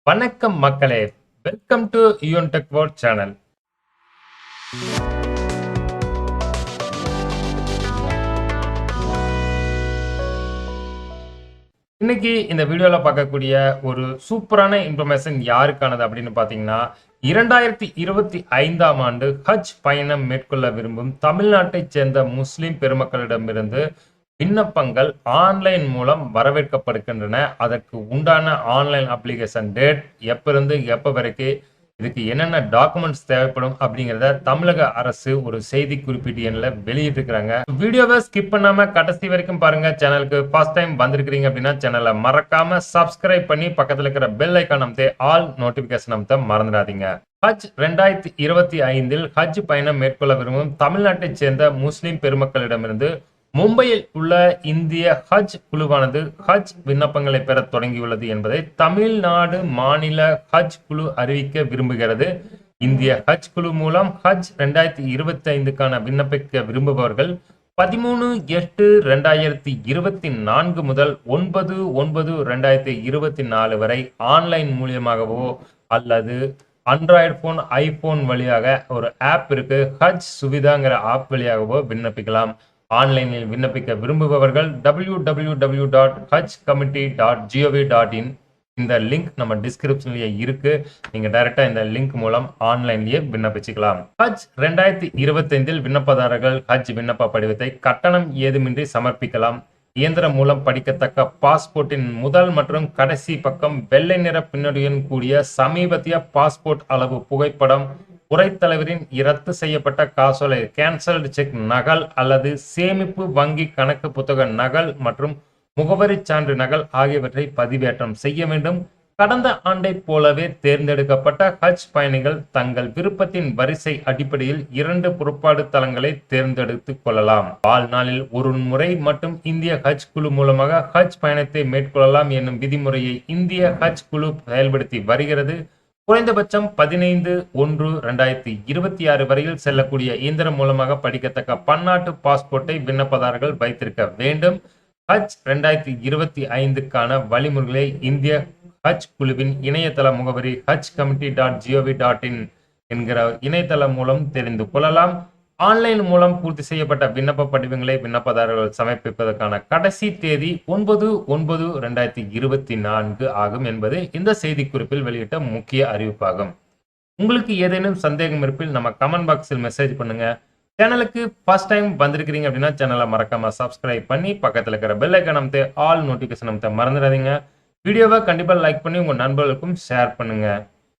வணக்கம் மக்களே, welcome to Yoon tech world channel. இன்னைக்கு இந்த வீடியோல பார்க்கக்கூடிய ஒரு சூப்பரான இன்ஃபர்மேஷன் யாருக்கானது அப்படின்னு பார்த்தீங்கன்னா, 2025ஆம் ஆண்டு ஹஜ் பயணம் மேற்கொள்ள விரும்பும் தமிழ்நாட்டைச் சேர்ந்த முஸ்லிம் பெருமக்களிடமிருந்து விண்ணப்பங்கள் ஆன்லைன் மூலம் வரவேற்கப்படுகின்றன. அதற்கு உண்டான ஆன்லைன் அப்ளிகேஷன் டேட் எப்பிருந்து எப்ப வரைக்கும், இதுக்கு என்னென்ன டாக்குமெண்ட்ஸ் தேவைப்படும் அப்படிங்கிறத தமிழக அரசு ஒரு செய்தி குறிப்பீட்டு எண்ணில் வெளியிட்டிருக்கிறாங்க. வீடியோவை ஸ்கிப் பண்ணாம கடைசி வரைக்கும் பாருங்க. சேனலுக்கு ஃபர்ஸ்ட் டைம் வந்திருக்கிறீங்க அப்படின்னா சேனலை மறக்காம சப்ஸ்கிரைப் பண்ணி பக்கத்தில் இருக்கிற பெல் ஐக்கான் அமைத்து ஆல் நோட்டிபிகேஷன் அமைத்த மறந்துடாதீங்க. ஹஜ் 2025இல் ஹஜ் பயணம் மேற்கொள்ள விரும்பும் தமிழ்நாட்டைச் சேர்ந்த முஸ்லிம் பெருமக்களிடமிருந்து மும்பையில் உள்ள இந்திய ஹஜ் குழுவானது ஹஜ் விண்ணப்பங்களை பெற தொடங்கியுள்ளது என்பதை தமிழ்நாடு மாநில ஹஜ் குழு அறிவிக்க விரும்புகிறது. இந்திய ஹஜ் குழு மூலம் ஹஜ் 2025க்கான விண்ணப்பிக்க விரும்புபவர்கள் 13/8/2024 முதல் 9/9/2024 வரை ஆன்லைன் மூலியமாகவோ அல்லது ஆண்ட்ராய்டு போன், ஐபோன் வழியாக ஒரு ஆப் இருக்கு, ஹஜ் சுவிதாங்கிற ஆப் வழியாகவோ விண்ணப்பிக்கலாம். ஆன்லைனில் விண்ணப்பிக்க விரும்புபவர்கள் www.hajcommittee.gov.in இந்த லிங்க் நம்ம டிஸ்கிரிப்ஷன்லயே இருக்கு. நீங்க டைரக்டா இந்த லிங்க் மூலம் ஆன்லைன்லயே விண்ணப்பிச்சுக்கலாம். ஹஜ் 2025இல் விண்ணப்பதாரர்கள் ஹஜ் விண்ணப்ப படிவத்தை கட்டணம் ஏதுமின்றி சமர்ப்பிக்கலாம். இயந்திரம் மூலம் படிக்கத்தக்க பாஸ்போர்ட்டின் முதல் மற்றும் கடைசி பக்கம், வெள்ளை நிற பின்னணியுடன் கூடிய சமீபத்திய பாஸ்போர்ட் அளவு புகைப்படம், துறைத்தலைவரின் ரத்து செய்யப்பட்ட காசோலை கேன்சல்டு செக் நகல் அல்லது சேமிப்பு வங்கி கணக்கு புத்தக நகல் மற்றும் முகவரி சான்று நகல் ஆகியவற்றை பதிவேற்றம் செய்ய வேண்டும். கடந்த ஆண்டை போலவே தேர்ந்தெடுக்கப்பட்ட ஹஜ் பயணிகள் தங்கள் விருப்பத்தின் வரிசை அடிப்படையில் 2 புறப்பாடு தலங்களை தேர்ந்தெடுத்துக் கொள்ளலாம். வாழ்நாளில் ஒரு முறை மட்டும் இந்திய ஹஜ் குழு மூலமாக ஹஜ் பயணத்தை மேற்கொள்ளலாம் என்னும் விதிமுறையை இந்திய ஹஜ் குழு செயல்படுத்தி வருகிறது. குறைந்தபட்சம் 15/1/2026 வரையில் செல்லக்கூடிய இயந்திரம் மூலமாக படிக்கத்தக்க பன்னாட்டு பாஸ்போர்ட்டை விண்ணப்பதாரர்கள் வைத்திருக்க வேண்டும். ஹஜ் 2025க்கான வழிமுறைகளை இந்திய ஹஜ் குழுவின் இணையதள முகவரி hajcommittee.gov.in என்கிற இணையதளம் மூலம் தெரிந்து கொள்ளலாம். ஆன்லைன் மூலம் பூர்த்தி செய்யப்பட்ட விண்ணப்ப படிவங்களை விண்ணப்பதாரர்கள் சமர்ப்பிப்பதற்கான கடைசி தேதி 9/9/2024 ஆகும் என்பது இந்த செய்திக்குறிப்பில் வெளியிட்ட முக்கிய அறிவிப்பாகும். உங்களுக்கு ஏதேனும் சந்தேகம் இருப்பில் நம்ம கமெண்ட் பாக்ஸில் மெசேஜ் பண்ணுங்க. சேனலுக்கு ஃபர்ஸ்ட் டைம் வந்திருக்கிறீங்க அப்படின்னா சேனலை மறக்காம சப்ஸ்கிரைப் பண்ணி பக்கத்தில் இருக்கிற பெல் ஐக்கான் அமைத்து ஆல் நோட்டிபிகேஷன் அமைத்த மறந்துடாதீங்க. வீடியோவை கண்டிப்பா லைக் பண்ணி உங்க நண்பர்களுக்கும் ஷேர் பண்ணுங்க.